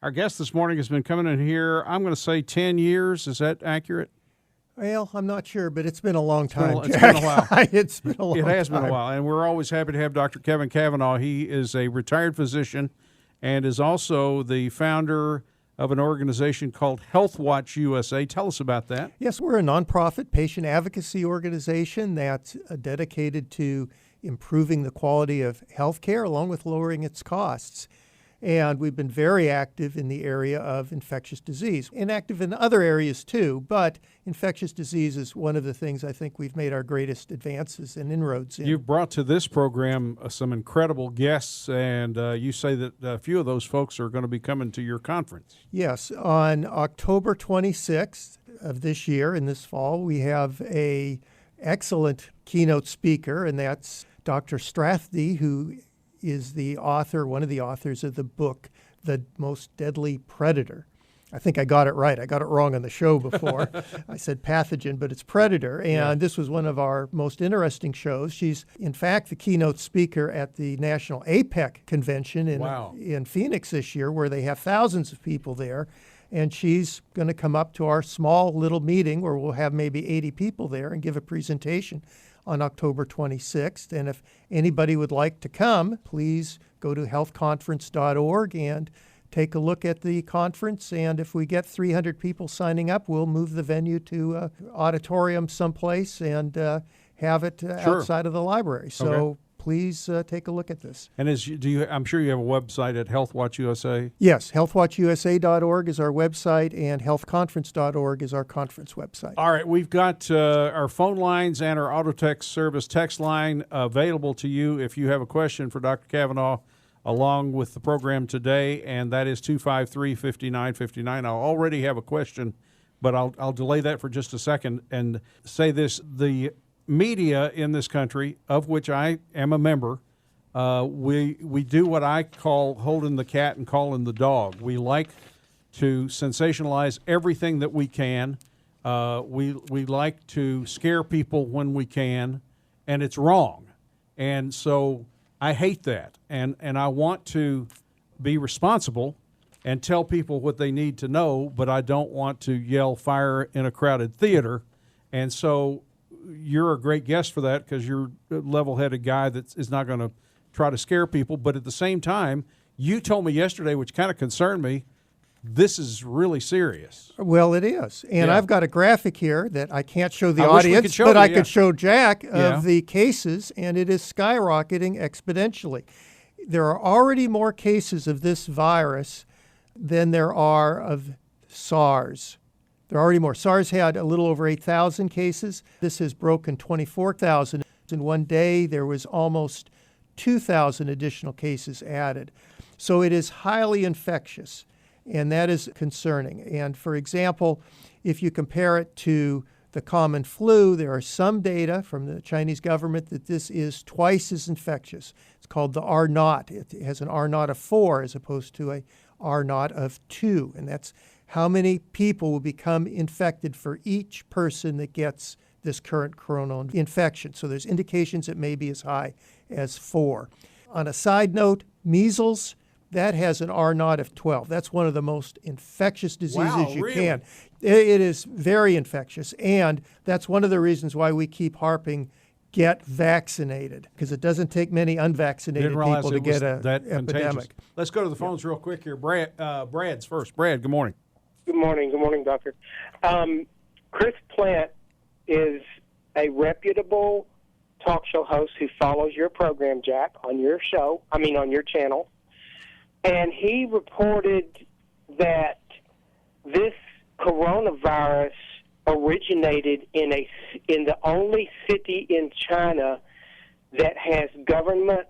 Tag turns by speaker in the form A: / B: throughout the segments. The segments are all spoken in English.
A: Our guest this morning has been coming in here, I'm going to say 10 years. Is that accurate?
B: Well, I'm not sure, but it's been a long time.
A: It's been a while.
B: It's been a long time.
A: It has been a while, and we're always happy to have Dr. Kevin Kavanagh. He is a retired physician and is also the founder of an organization called HealthWatch USA. Tell us about that.
B: Yes, we're a nonprofit patient advocacy organization that's dedicated to improving the quality of health care along with lowering its costs. And we've been very active in the area of infectious disease and active in other areas too, but infectious disease is one of the things I think we've made our greatest advances and inroads in.
A: You've brought to this program some incredible guests, and you say that a few of those folks are going to be coming to your conference.
B: Yes, on October 26th of this year, in this fall, we have a excellent keynote speaker, and that's Dr. Strathdy, who is the author, one of the authors of the book, The Most Deadly Predator. I think I got it right. I got it wrong on the show before. I said pathogen, but it's predator. And This was one of our most interesting shows. She's, in fact, the keynote speaker at the National APEC convention in Phoenix this year, where they have thousands of people there. And she's going to come up to our small little meeting where we'll have maybe 80 people there and give a presentation on October 26th. And if anybody would like to come, please go to healthconference.org and take a look at the conference. And if we get 300 people signing up, we'll move the venue to an auditorium someplace and have it outside of the library. So please take a look at this.
A: And I'm sure you have a website at HealthWatch USA?
B: Yes, healthwatchusa.org is our website, and healthconference.org is our conference website.
A: All right, we've got our phone lines and our auto text service text line available to you if you have a question for Dr. Kavanagh along with the program today, and that is 253-5959. I already have a question, but I'll delay that for just a second and say this. The media in this country, of which I am a member, we do what I call holding the cat and calling the dog. We like to sensationalize everything that we can. We like to scare people when we can, and it's wrong. And so I hate that, and I want to be responsible and tell people what they need to know, but I don't want to yell fire in a crowded theater. And so you're a great guest for that because you're a level-headed guy that is not going to try to scare people. But at the same time, you told me yesterday, which kind of concerned me, this is really serious.
B: Well, it is. And I've got a graphic here that I can't show the audience, but I could show Jack of the cases, and it is skyrocketing exponentially. There are already more cases of this virus than there are of SARS. There are already more. SARS had a little over 8,000 cases. This has broken 24,000. In one day, there was almost 2,000 additional cases added. So it is highly infectious, and that is concerning. And for example, if you compare it to the common flu, there are some data from the Chinese government that this is twice as infectious. It's called the R0. It has an R0 of 4 as opposed to a R0 of 2, and that's how many people will become infected for each person that gets this current coronal infection. So there's indications it may be as high as 4. On a side note, measles, that has an R0 of 12. That's one of the most infectious diseases you can. It is very infectious, and that's one of the reasons why we keep harping, get vaccinated, because it doesn't take many unvaccinated people to get an epidemic.
A: Let's go to the phones real quick here. Brad's first. Brad, good morning.
C: Good morning, Doctor. Chris Plant is a reputable talk show host who follows your program, Jack, on your channel. And he reported that this coronavirus originated in the only city in China that has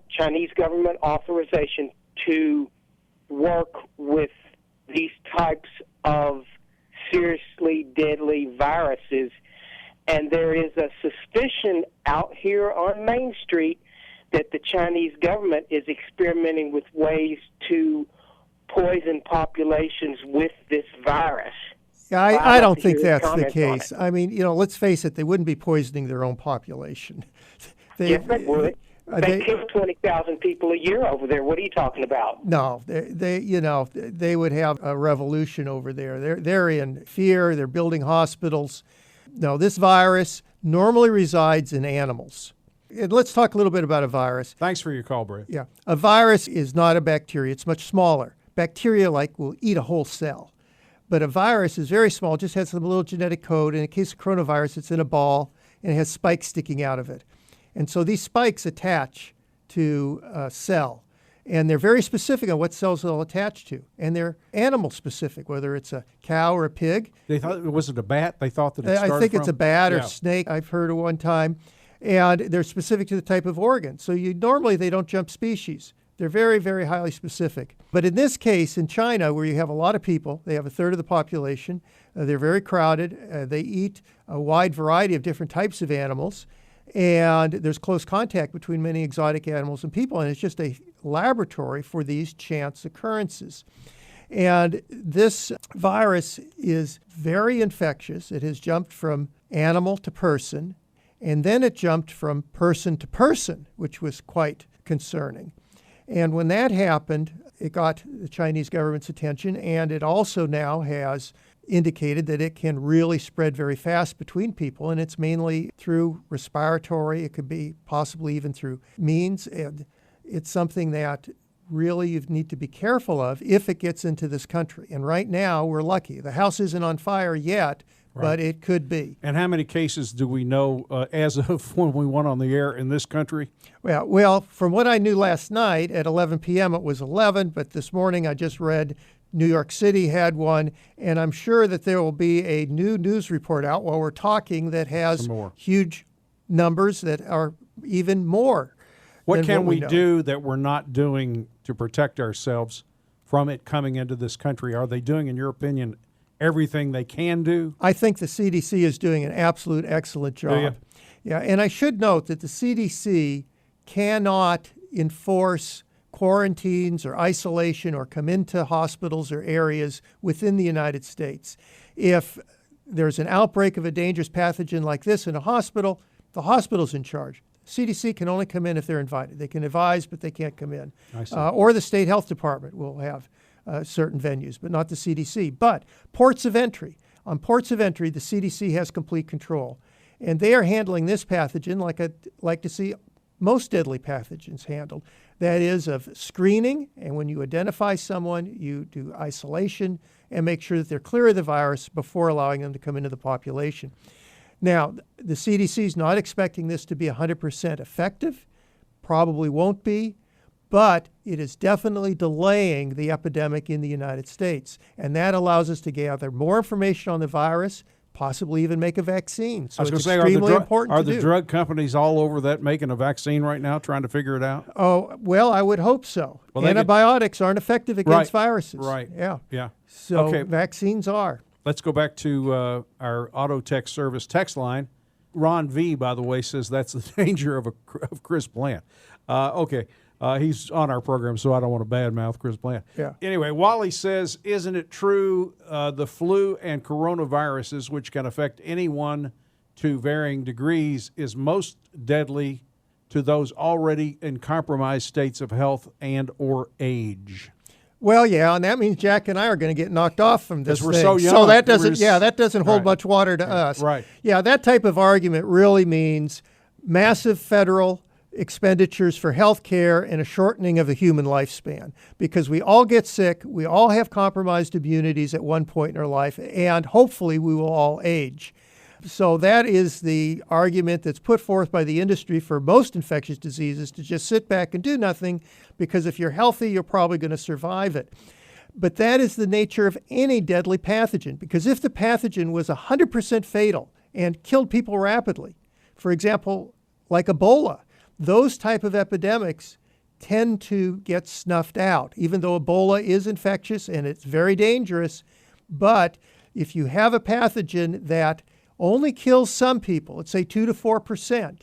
C: Chinese government authorization to work with these types of seriously deadly viruses. And there is a suspicion out here on Main Street that the Chinese government is experimenting with ways to poison populations with this virus.
B: Yeah, I don't think that's the case. I mean, let's face it, they wouldn't be poisoning their own population.
C: Yes, they would. They kill 20,000 people a year over there. What are you talking about?
B: No, they would have a revolution over there. They're in fear. They're building hospitals. No, this virus normally resides in animals. And let's talk a little bit about a virus.
A: Thanks for your call, Brett.
B: Yeah, a virus is not a bacteria. It's much smaller. Bacteria will eat a whole cell. But a virus is very small, just has some little genetic code. In the case of coronavirus, it's in a ball, and it has spikes sticking out of it. And so these spikes attach to a cell. And they're very specific on what cells they'll attach to. And they're animal specific, whether it's a cow or a pig.
A: They thought, was it a bat? They thought that it started
B: I think it's a bat or
A: Yeah.
B: snake, I've heard at one time. And they're specific to the type of organ. So normally they don't jump species. They're very, very highly specific. But in this case, in China, where you have a lot of people, they have a third of the population, they're very crowded, they eat a wide variety of different types of animals, and there's close contact between many exotic animals and people, and it's just a laboratory for these chance occurrences. And this virus is very infectious. It has jumped from animal to person, and then it jumped from person to person, which was quite concerning. And when that happened, it got the Chinese government's attention, and it also now has indicated that it can really spread very fast between people, and it's mainly through respiratory. It could be possibly even through means, and it's something that really you need to be careful of if it gets into this country. And right now, we're lucky. The house isn't on fire yet,
A: Right.
B: but it could be.
A: And how many cases do we know as of when we went on the air in this country?
B: Well, from what I knew last night at 11 p.m., it was 11, but this morning I just read New York City had one, and I'm sure that there will be a new news report out while we're talking that has huge numbers that are even more.
A: What can we
B: know.
A: do that we're not doing to protect ourselves from it coming into this country? Are they doing, in your opinion, everything they can do?
B: I think the CDC is doing an absolute excellent job.
A: Do you?
B: Yeah, and I should note that the CDC cannot enforce quarantines or isolation or come into hospitals or areas within the United States. If there's an outbreak of a dangerous pathogen like this in a hospital, the hospital's in charge. CDC can only come in if they're invited. They can advise, but they can't come in.
A: I see.
B: Or the state health department will have certain venues, but not the CDC. But ports of entry. On ports of entry, the CDC has complete control. And they are handling this pathogen like I'd like to see most deadly pathogens handled. That is of screening, and when you identify someone, you do isolation and make sure that they're clear of the virus before allowing them to come into the population. Now, the CDC is not expecting this to be 100% effective, probably won't be, but it is definitely delaying the epidemic in the United States. And that allows us to gather more information on the virus, possibly even make a vaccine. So it's extremely important to do.
A: Are the drug companies all over that making a vaccine right now, trying to figure it out?
B: Oh, well, I would hope so. Well, antibiotics aren't effective against viruses.
A: Right.
B: Yeah. So vaccines are.
A: Let's go back to our auto tech service text line. Ron V, by the way, says that's the danger of Chris Plant. He's on our program, so I don't want to badmouth Chris Plant.
B: Yeah.
A: Anyway, Wally says, isn't it true the flu and coronaviruses, which can affect anyone to varying degrees, is most deadly to those already in compromised states of health and or age?
B: Well, yeah, and that means Jack and I are going to get knocked off from this
A: we're
B: thing.
A: so young.
B: So that doesn't hold
A: Right.
B: much water to us.
A: Right.
B: Yeah, that type of argument really means massive federal expenditures for health care and a shortening of the human lifespan, because we all get sick, we all have compromised immunities at one point in our life, and hopefully we will all age. So that is the argument that's put forth by the industry for most infectious diseases, to just sit back and do nothing, because if you're healthy, you're probably going to survive it. But that is the nature of any deadly pathogen, because if the pathogen was 100% fatal and killed people rapidly, for example, like Ebola, those type of epidemics tend to get snuffed out, even though Ebola is infectious and it's very dangerous. But if you have a pathogen that only kills some people, let's say 2 to 4%,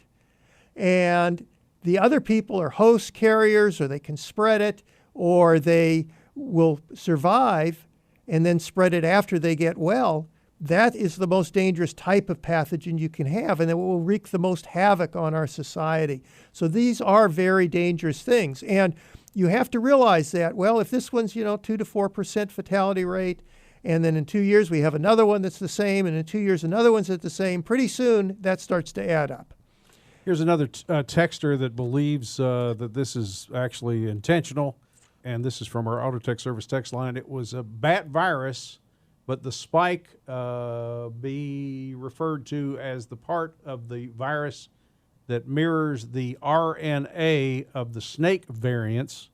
B: and the other people are host carriers, or they can spread it, or they will survive and then spread it after they get well, that is the most dangerous type of pathogen you can have, and it will wreak the most havoc on our society. So these are very dangerous things. And you have to realize that, well, if this one's, 2 to 4% fatality rate, and then in 2 years we have another one that's the same, and in 2 years another one's at the same, pretty soon that starts to add up.
A: Here's another texter that believes that this is actually intentional, and this is from our Autotech Service text line. It was a bat virus, but the spike be referred to as the part of the virus that mirrors the RNA of the snake variants.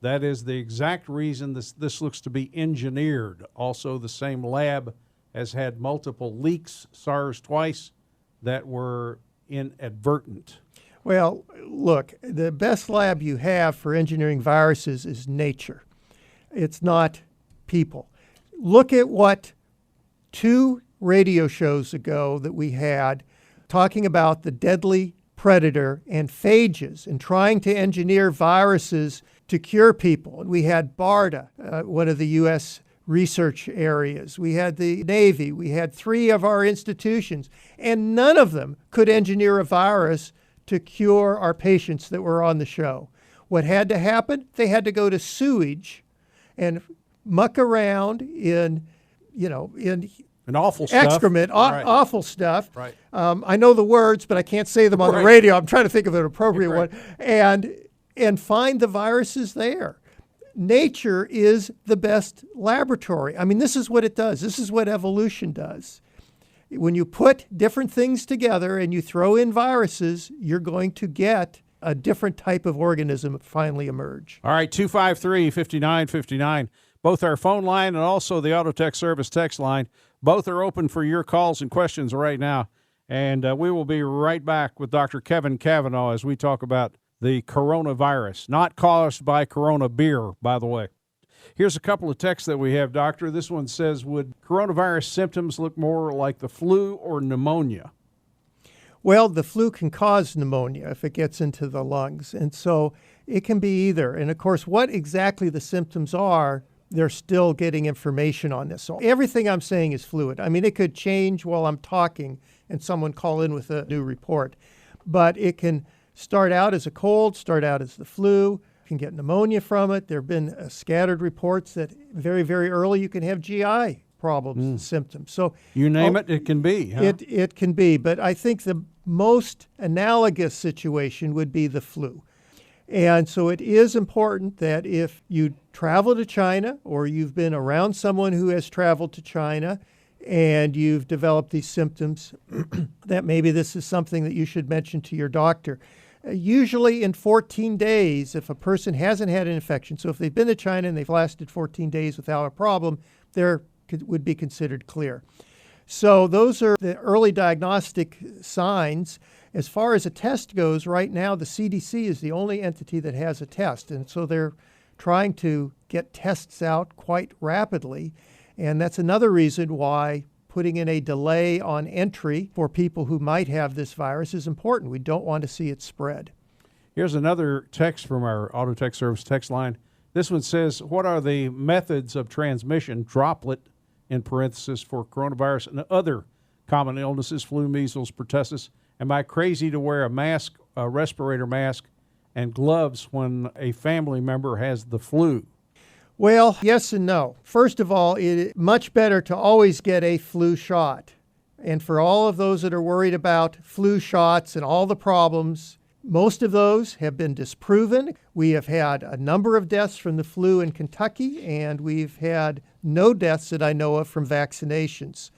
A: That is the exact reason this looks to be engineered. Also, the same lab has had multiple leaks, SARS twice, that were inadvertent.
B: Well, look, the best lab you have for engineering viruses is nature. It's not people. Look at what 2 radio shows ago that we had talking about the deadly predator and phages and trying to engineer viruses to cure people. And we had BARDA, one of the U.S. research areas. We had the Navy. We had 3 of our institutions, and none of them could engineer a virus to cure our patients that were on the show. What had to happen? They had to go to sewage and muck around in
A: awful stuff.
B: Excrement,
A: right.
B: Awful stuff.
A: Right.
B: I know the words, but I can't say them on the radio. I'm trying to think of an appropriate one. And find the viruses there. Nature is the best laboratory. I mean, this is what it does. This is what evolution does. When you put different things together and you throw in viruses, you're going to get a different type of organism finally emerge.
A: All right, 253-5959. Both our phone line and also the Autotech Service text line, both are open for your calls and questions right now. And we will be right back with Dr. Kevin Kavanagh as we talk about the coronavirus, not caused by Corona beer, by the way. Here's a couple of texts that we have, Doctor. This one says, would coronavirus symptoms look more like the flu or pneumonia?
B: Well, the flu can cause pneumonia if it gets into the lungs, and so it can be either. And, of course, what exactly the symptoms are, they're still getting information on this. So everything I'm saying is fluid. I mean, it could change while I'm talking and someone call in with a new report. But it can start out as a cold, start out as the flu, can get pneumonia from it. There have been scattered reports that very, very early you can have GI problems and symptoms. So
A: you name it can be. Huh?
B: It can be, but I think the most analogous situation would be the flu. And so it is important that if you travel to China or you've been around someone who has traveled to China and you've developed these symptoms, that maybe this is something that you should mention to your doctor. Usually in 14 days, if a person hasn't had an infection, so if they've been to China and they've lasted 14 days without a problem, they would be considered clear. So those are the early diagnostic signs. As far as a test goes, right now the CDC is the only entity that has a test, and so they're trying to get tests out quite rapidly, and that's another reason why putting in a delay on entry for people who might have this virus is important. We don't want to see it spread.
A: Here's another text from our Autotech Service text line. This one says, what are the methods of transmission, droplet in parenthesis, for coronavirus and other common illnesses, flu, measles, pertussis? Am I crazy to wear a mask, a respirator mask, and gloves when a family member has the flu?
B: Well, yes and no. First of all, it's much better to always get a flu shot. And for all of those that are worried about flu shots and all the problems, most of those have been disproven. We have had a number of deaths from the flu in Kentucky, and we've had no deaths that I know of from vaccinations.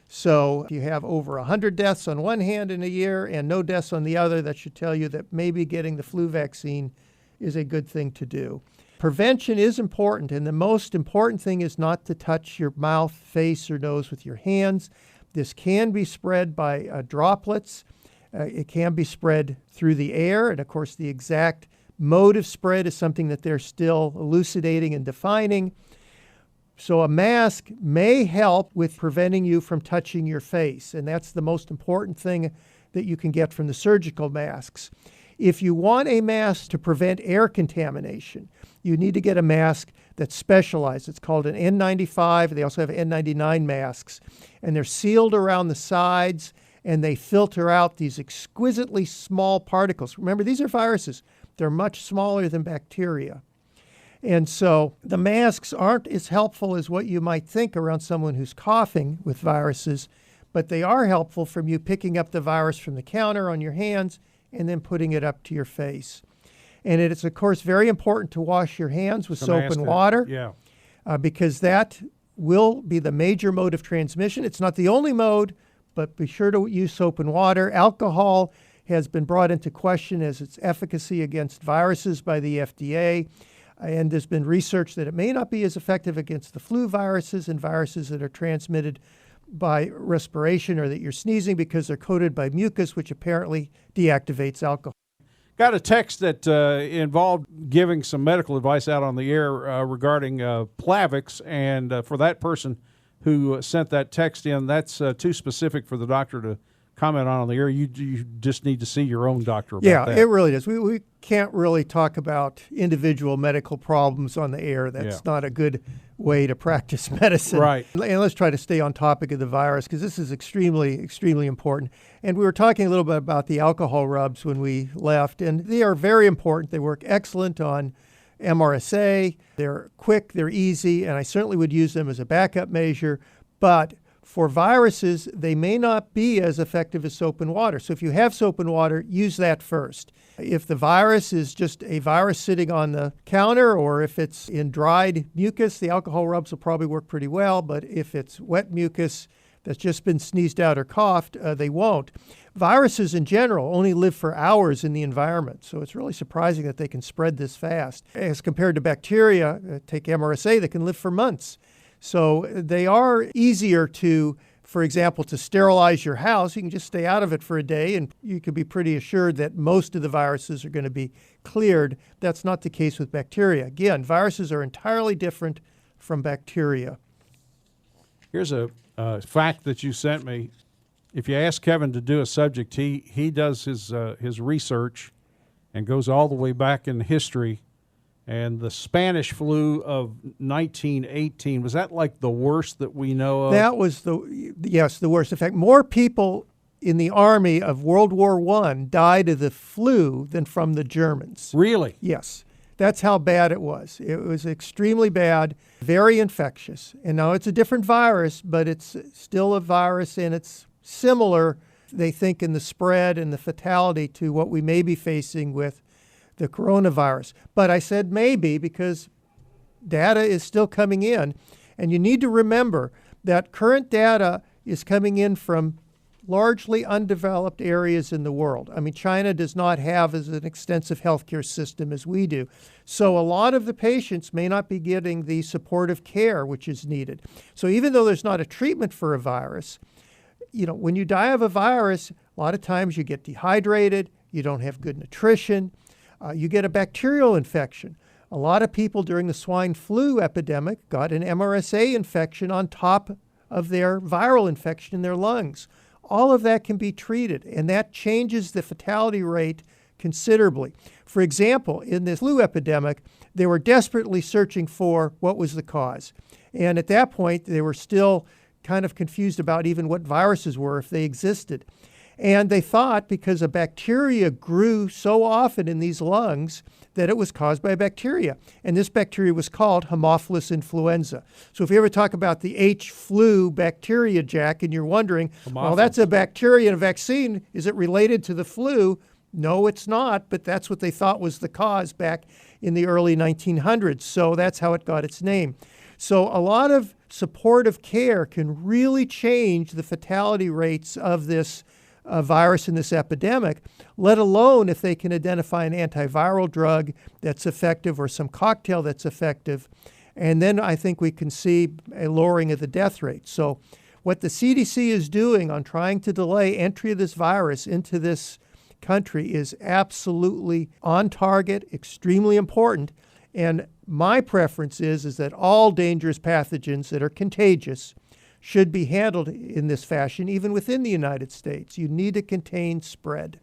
B: So if you have over 100 deaths on one hand in a year and no deaths on the other, that should tell you that maybe getting the flu vaccine is a good thing to do. Prevention is important, and the most important thing is not to touch your mouth, face, or nose with your hands. This can be spread by droplets. It can be spread through the air, and of course the exact mode of spread is something that they're still elucidating and defining. So a mask may help with preventing you from touching your face, and that's the most important thing that you can get from the surgical masks. If you want a mask to prevent air contamination, you need to get a mask that's specialized. It's called an N95. They also have N99 masks. And they're sealed around the sides, and they filter out these exquisitely small particles. Remember, these are viruses. They're much smaller than bacteria. And so the masks aren't as helpful as what you might think around someone who's coughing with viruses, but they are helpful from you picking up the virus from the counter on your hands and then putting it up to your face. And it's, of course, very important to wash your hands with soap and water, because that will be the major mode of transmission. It's not the only mode, but be sure to use soap and water. Alcohol has been brought into question as its efficacy against viruses by the FDA. And there's been research that it may not be as effective against the flu viruses and viruses that are transmitted by respiration or that you're sneezing, because they're coated by mucus, which apparently deactivates alcohol.
A: Got a text that involved giving some medical advice out on the air regarding Plavix, and for that person who sent that text in, that's too specific for the doctor to comment on the air. You just need to see your own doctor about that.
B: Yeah, it really is. We can't really talk about individual medical problems on the air. That's not a good way to practice medicine.
A: Right.
B: And let's try to stay on topic of the virus, because this is extremely, extremely important. And we were talking a little bit about the alcohol rubs when we left, and they are very important. They work excellent on MRSA. They're quick, they're easy, and I certainly would use them as a backup measure. But for viruses, they may not be as effective as soap and water. So if you have soap and water, use that first. If the virus is just a virus sitting on the counter, or if it's in dried mucus, the alcohol rubs will probably work pretty well. But if it's wet mucus that's just been sneezed out or coughed, they won't. Viruses in general only live for hours in the environment, so it's really surprising that they can spread this fast. As compared to bacteria, take MRSA, that can live for months. So they are easier to, for example, to sterilize your house. You can just stay out of it for a day, and you can be pretty assured that most of the viruses are going to be cleared. That's not the case with bacteria. Again, viruses are entirely different from bacteria.
A: Here's a fact that you sent me. If you ask Kevin to do a subject, he does his research and goes all the way back in history. And the Spanish flu of 1918, was that like the worst that we know of?
B: That was the worst. In fact, more people in the army of World War I died of the flu than from the Germans.
A: Really?
B: Yes. That's how bad it was. It was extremely bad, very infectious. And now it's a different virus, but it's still a virus, and it's similar, they think, in the spread and the fatality to what we may be facing with the coronavirus. But I said maybe because data is still coming in. And you need to remember that current data is coming in from largely undeveloped areas in the world. I mean, China does not have as an extensive healthcare system as we do. So a lot of the patients may not be getting the supportive care which is needed. So even though there's not a treatment for a virus, when you die of a virus, a lot of times you get dehydrated, you don't have good nutrition, you get a bacterial infection. A lot of people during the swine flu epidemic got an MRSA infection on top of their viral infection in their lungs. All of that can be treated, and that changes the fatality rate considerably. For example, in this flu epidemic, they were desperately searching for what was the cause. And at that point, they were still kind of confused about even what viruses were, if they existed. And they thought because a bacteria grew so often in these lungs that it was caused by a bacteria. And this bacteria was called Haemophilus influenza. So if you ever talk about the H flu bacteria, Jack, and you're wondering, well, that's a bacteria in a vaccine. Is it related to the flu? No, it's not, but that's what they thought was the cause back in the early 1900s. So that's how it got its name. So a lot of supportive care can really change the fatality rates of this virus in this epidemic, let alone if they can identify an antiviral drug that's effective or some cocktail that's effective. And then I think we can see a lowering of the death rate. So what the CDC is doing on trying to delay entry of this virus into this country is absolutely on target, extremely important. And my preference is that all dangerous pathogens that are contagious should be handled in this fashion, even within the United States. You need to contain spread.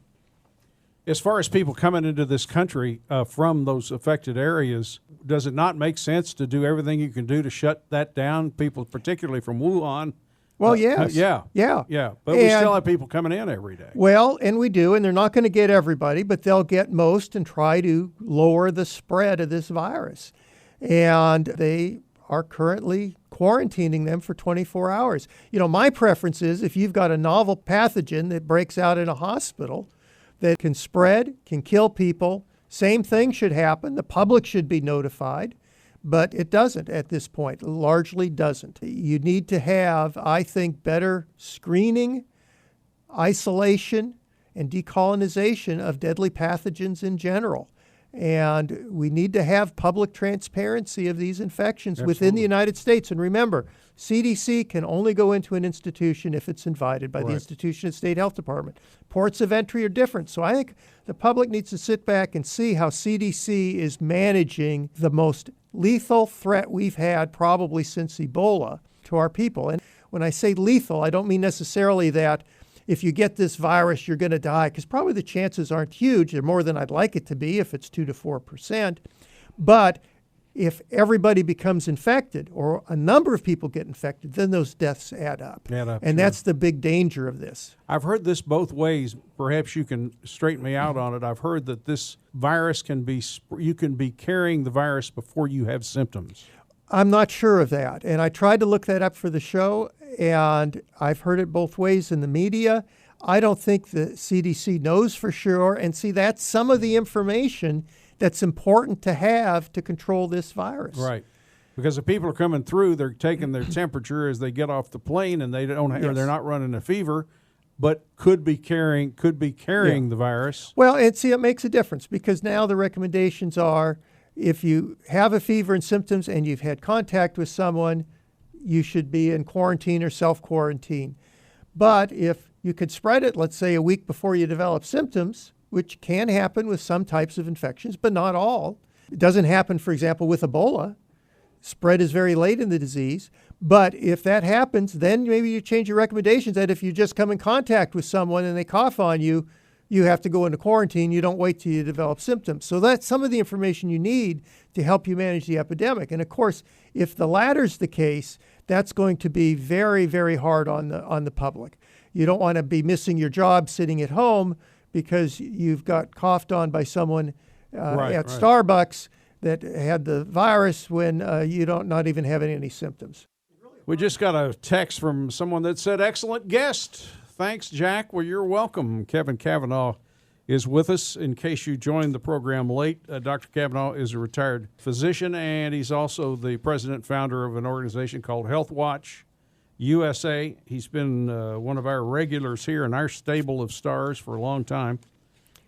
A: As far as people coming into this country from those affected areas, does it not make sense to do everything you can do to shut that down? People, particularly from Wuhan.
B: Well, yes.
A: Yeah. But we still have people coming in every day.
B: Well, and we do, and they're not going to get everybody, but they'll get most and try to lower the spread of this virus. And they are currently quarantining them for 24 hours. My preference is if you've got a novel pathogen that breaks out in a hospital that can spread, can kill people, same thing should happen. The public should be notified, but it doesn't at this point. It largely doesn't. You need to have, I think, better screening, isolation, and decolonization of deadly pathogens in general. And we need to have public transparency of these infections within the United States. And remember, CDC can only go into an institution if it's invited by the institution and state health department. Ports of entry are different. So I think the public needs to sit back and see how CDC is managing the most lethal threat we've had probably since Ebola to our people. And when I say lethal, I don't mean necessarily that if you get this virus, you're going to die, because probably the chances aren't huge. They're more than I'd like it to be if it's 2 to 4%. But if everybody becomes infected or a number of people get infected, then those deaths add up. And that's the big danger of this.
A: I've heard this both ways. Perhaps you can straighten me out on it. I've heard that this virus you can be carrying the virus before you have symptoms.
B: I'm not sure of that. And I tried to look that up for the show, and I've heard it both ways in the media. I don't think the CDC knows for sure. And see, that's some of the information that's important to have to control this virus.
A: Right. Because if people are coming through, they're taking their temperature as they get off the plane, and they don't or they're not running a fever, but could be carrying the virus.
B: Well, and see, it makes a difference, because now the recommendations are, if you have a fever and symptoms and you've had contact with someone, you should be in quarantine or self-quarantine. But if you could spread it, let's say a week before you develop symptoms, which can happen with some types of infections, but not all. It doesn't happen, for example, with Ebola. Spread is very late in the disease. But if that happens, then maybe you change your recommendations that if you just come in contact with someone and they cough on you, you have to go into quarantine. You don't wait till you develop symptoms. So that's some of the information you need to help you manage the epidemic. And of course, if the latter's the case, that's going to be very, very hard on the public. You don't want to be missing your job sitting at home because you've got coughed on by someone at Starbucks that had the virus when you don't not even having any symptoms.
A: We just got a text from someone that said, "Excellent guest." Thanks, Jack. Well, you're welcome. Kevin Kavanagh is with us. In case you joined the program late, Dr. Kavanagh is a retired physician, and he's also the president and founder of an organization called HealthWatch USA. He's been one of our regulars here in our stable of stars for a long time,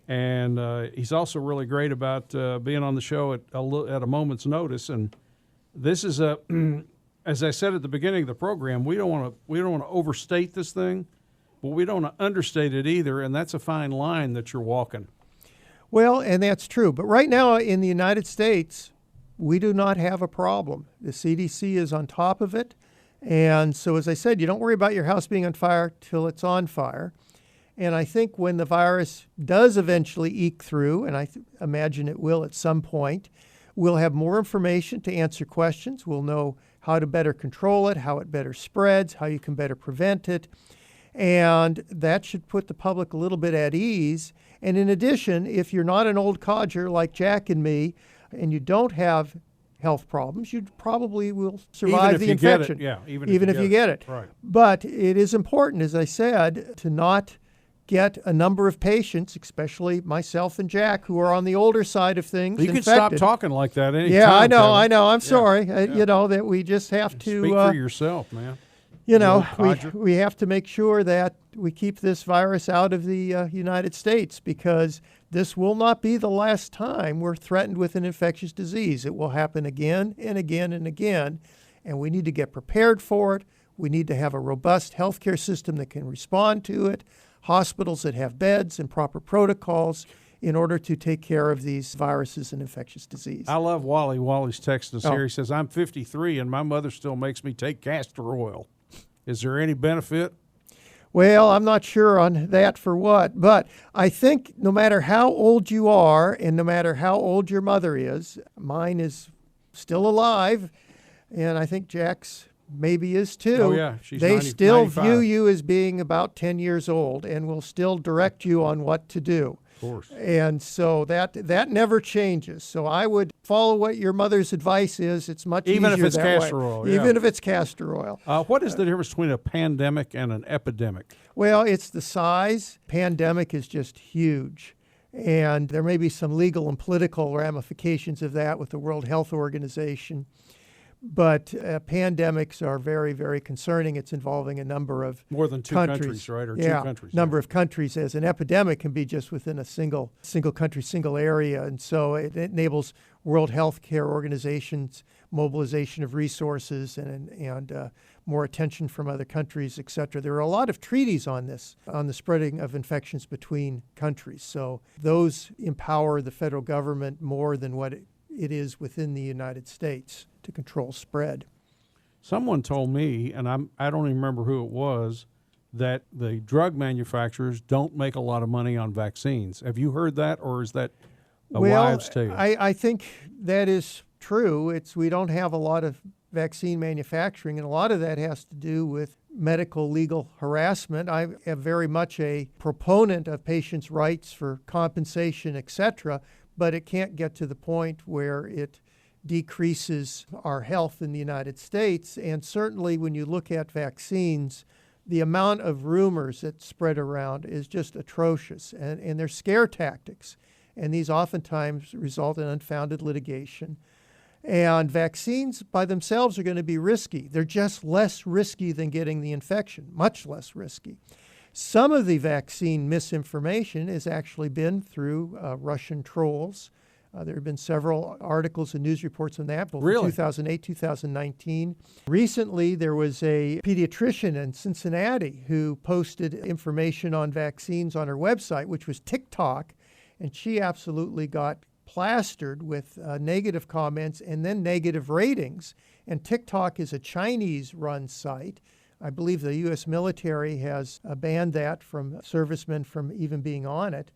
A: and he's also really great about being on the show at a moment's notice. And this is as I said at the beginning of the program, we don't want to overstate this thing. But we don't understate it either, and that's a fine line that you're walking.
B: Well, and that's true. But right now in the United States, we do not have a problem. The CDC is on top of it. And so, as I said, you don't worry about your house being on fire till it's on fire. And I think when the virus does eventually eke through, and I imagine it will at some point, we'll have more information to answer questions. We'll know how to better control it, how it better spreads, how you can better prevent it. And that should put the public a little bit at ease. And in addition, if you're not an old codger like Jack and me, and you don't have health problems, you probably will survive the infection. Even if you get it.
A: Right.
B: But it is important, as I said, to not get a number of patients, especially myself and Jack, who are on the older side of things,
A: You
B: infected.
A: can stop talking like that anytime.
B: Yeah, I know.
A: Kevin.
B: I'm sorry. That we just have to...
A: Speak for yourself, man.
B: We have to make sure that we keep this virus out of the United States, because this will not be the last time we're threatened with an infectious disease. It will happen again and again and again, and we need to get prepared for it. We need to have a robust healthcare system that can respond to it, hospitals that have beds and proper protocols in order to take care of these viruses and infectious disease.
A: I love Wally. Wally's texting us here. He says, "I'm 53 and my mother still makes me take castor oil. Is there any benefit?"
B: Well, I'm not sure on that for what, but I think no matter how old you are and no matter how old your mother is, mine is still alive, and I think Jack's maybe is too.
A: Oh, yeah. She's
B: they
A: 90,
B: still
A: 95.
B: view you as being about 10 years old and will still direct you on what to do.
A: Of course.
B: And so that never changes. So I would follow what your mother's advice is. It's much easier
A: Even if it's
B: that
A: castor
B: way.
A: oil. Yeah.
B: Even if it's castor oil.
A: What is the difference between a pandemic and an epidemic?
B: Well, it's the size. Pandemic is just huge. And there may be some legal and political ramifications of that with the World Health Organization. But pandemics are very, very concerning. It's involving a number of
A: more than two countries, right? Or two countries.
B: Number of countries. As an epidemic can be just within a single country, single area. And so it enables World Health Care Organization's mobilization of resources and more attention from other countries, et cetera. There are a lot of treaties on this, on the spreading of infections between countries. So those empower the federal government more than what it is within the United States to control spread.
A: Someone told me, and I don't even remember who it was, that the drug manufacturers don't make a lot of money on vaccines. Have you heard that, or is that a wives' tale?
B: I think that is true. We don't have a lot of vaccine manufacturing, and a lot of that has to do with medical legal harassment. I am very much a proponent of patients' rights for compensation, et cetera, but it can't get to the point where it decreases our health in the United States. And certainly when you look at vaccines, the amount of rumors that spread around is just atrocious. And they're scare tactics. And these oftentimes result in unfounded litigation. And vaccines by themselves are going to be risky. They're just less risky than getting the infection, much less risky. Some of the vaccine misinformation has actually been through Russian trolls. There have been several articles and news reports on that, both in 2008, 2019. Recently, there was a pediatrician in Cincinnati who posted information on vaccines on her website, which was TikTok, and she absolutely got plastered with negative comments and then negative ratings. And TikTok is a Chinese-run site. I believe the U.S. military has banned that from servicemen from even being on it.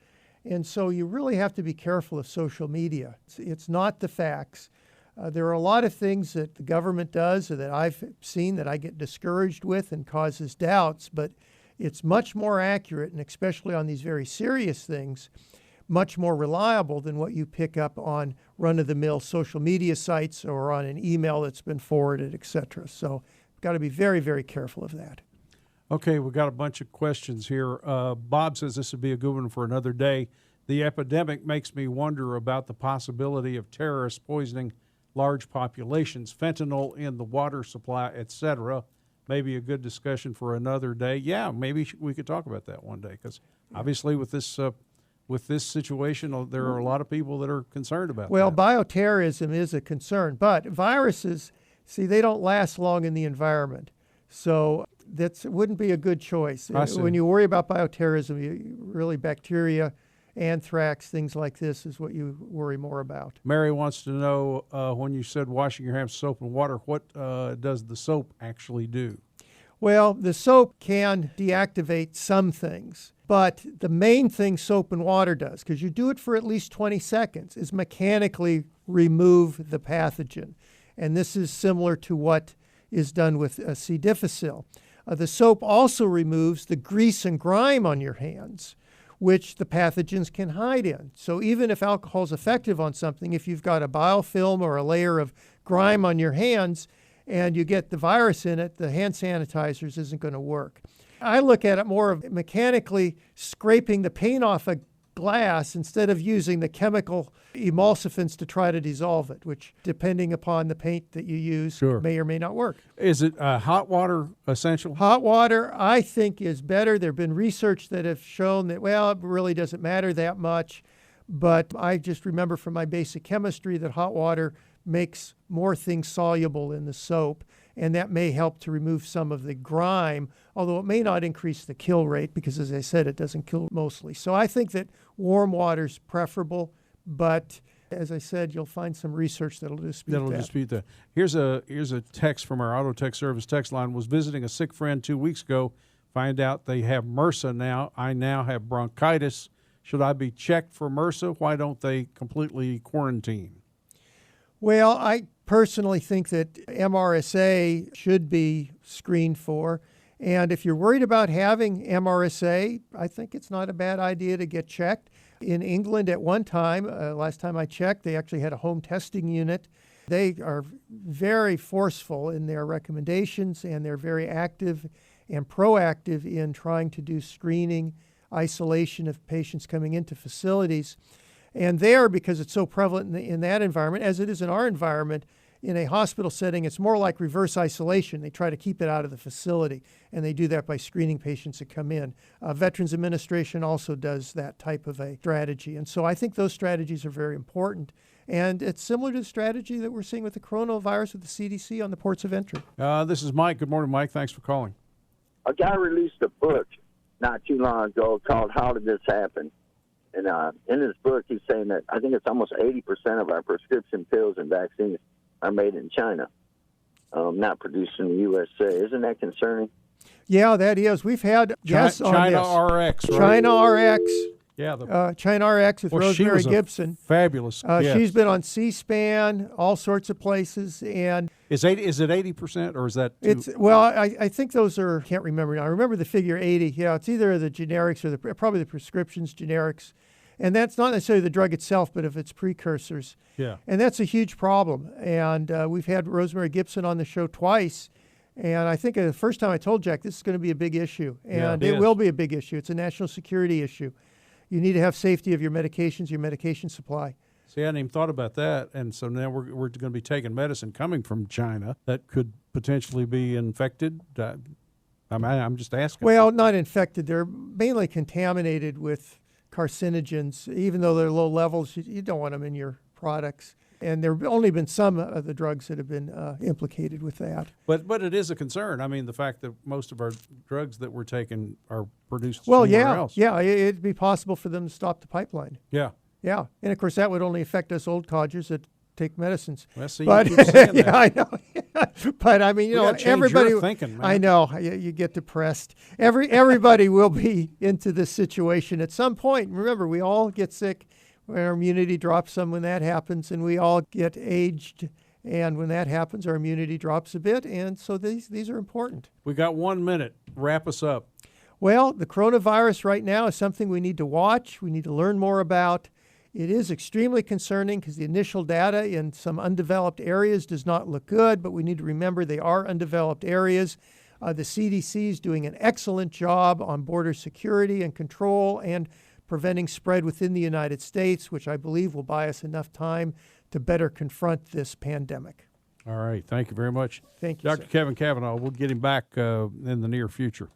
B: And so you really have to be careful of social media. It's not the facts. There are a lot of things that the government does or that I've seen that I get discouraged with and causes doubts, but it's much more accurate, and especially on these very serious things, much more reliable than what you pick up on run-of-the-mill social media sites or on an email that's been forwarded, et cetera. So got to be very, very careful of that.
A: Okay, we've got a bunch of questions here. Bob says this would be a good one for another day. The epidemic makes me wonder about the possibility of terrorists poisoning large populations, fentanyl in the water supply, etc. Maybe a good discussion for another day. Yeah, maybe we could talk about that one day, because obviously with this situation, there are a lot of people that are concerned about
B: that.
A: Bioterrorism
B: is a concern, but viruses, see, they don't last long in the environment. So that wouldn't be a good choice. When you worry about bioterrorism, really bacteria, anthrax, things like this is what you worry more about.
A: Mary wants to know, when you said washing your hands with soap and water, what does the soap actually do?
B: Well, the soap can deactivate some things, but the main thing soap and water does, because you do it for at least 20 seconds, is mechanically remove the pathogen. And this is similar to what is done with C. difficile. The soap also removes the grease and grime on your hands, which the pathogens can hide in. So even if alcohol is effective on something, if you've got a biofilm or a layer of grime on your hands and you get the virus in it, the hand sanitizers isn't going to work. I look at it more of mechanically scraping the paint off a glass instead of using the chemical emulsifiants to try to dissolve it, which, depending upon the paint that you use, may or may not work.
A: Is it hot water essential?
B: Hot water, I think, is better. There have been research that have shown that, well, it really doesn't matter that much. But I just remember from my basic chemistry that hot water makes more things soluble in the soap, and that may help to remove some of the grime, although it may not increase the kill rate because, as I said, it doesn't kill mostly. So I think that warm water's preferable, but as I said, you'll find some research that'll dispute that.
A: Here's a text from our Auto Tech Service text line. Was visiting a sick friend 2 weeks ago. find out they have MRSA now. I now have bronchitis. Should I be checked for MRSA? Why don't they completely quarantine?
B: Well, I personally think that MRSA should be screened for. And if you're worried about having MRSA, I think it's not a bad idea to get checked. In England at one time, last time I checked, they actually had a home testing unit. They are very forceful in their recommendations, and they're very active and proactive in trying to do screening, isolation of patients coming into facilities. And there, because it's so prevalent in that environment, as it is in our environment, in a hospital setting, it's more like reverse isolation. They try to keep it out of the facility, and they do that by screening patients that come in. Veterans Administration also does that type of a strategy. And so I think those strategies are very important. And it's similar to the strategy that we're seeing with the coronavirus with the CDC on the ports of entry.
A: This is Mike. Good morning, Mike. Thanks for calling.
D: A guy released a book not too long ago called How Did This Happen? And in his book, he's saying that I think it's almost 80% of our prescription pills and vaccines are made in China, not produced in the USA. Isn't that concerning?
B: Yeah, that is. We've had guests on this.
A: China RX, right?
B: China RX.
A: Yeah,
B: China RX with Rosemary Gibson.
A: Fabulous.
B: She's been on C-SPAN, all sorts of places, and
A: is it 80% or is that?
B: I think those are. Can't remember now. I remember the figure 80. Yeah, it's either the generics or probably the prescriptions generics, and that's not necessarily the drug itself, but of its precursors.
A: Yeah,
B: and that's a huge problem. And we've had Rosemary Gibson on the show twice. And I think the first time I told Jack this is going to be a big issue, and it will be a big issue. It's a national security issue. You need to have safety of your medications, your medication supply.
A: See, I hadn't even thought about that. And so now we're going to be taking medicine coming from China that could potentially be infected. I'm just asking.
B: Well, not infected. They're mainly contaminated with carcinogens. Even though they're low levels, you don't want them in your products. And there have only been some of the drugs that have been implicated with that.
A: But it is a concern. I mean, the fact that most of our drugs that we're taking are produced somewhere else.
B: Yeah, it'd be possible for them to stop the pipeline.
A: Yeah.
B: Yeah, and of course that would only affect us old codgers that take medicines.
A: Well, see, you keep saying that.
B: Yeah, I know. But I mean, everybody.
A: Your thinking, man.
B: I know you get depressed. Everybody will be into this situation at some point. Remember, we all get sick. Our immunity drops some when that happens, and we all get aged. And when that happens, our immunity drops a bit. And so these are important.
A: We got 1 minute. Wrap us up.
B: Well, the coronavirus right now is something we need to watch. We need to learn more about. It is extremely concerning because the initial data in some undeveloped areas does not look good, but we need to remember they are undeveloped areas. The CDC is doing an excellent job on border security and control and preventing spread within the United States, which I believe will buy us enough time to better confront this pandemic.
A: All right. Thank you very much.
B: Thank you,
A: Dr. Kevin Kavanagh. We'll get him back in the near future.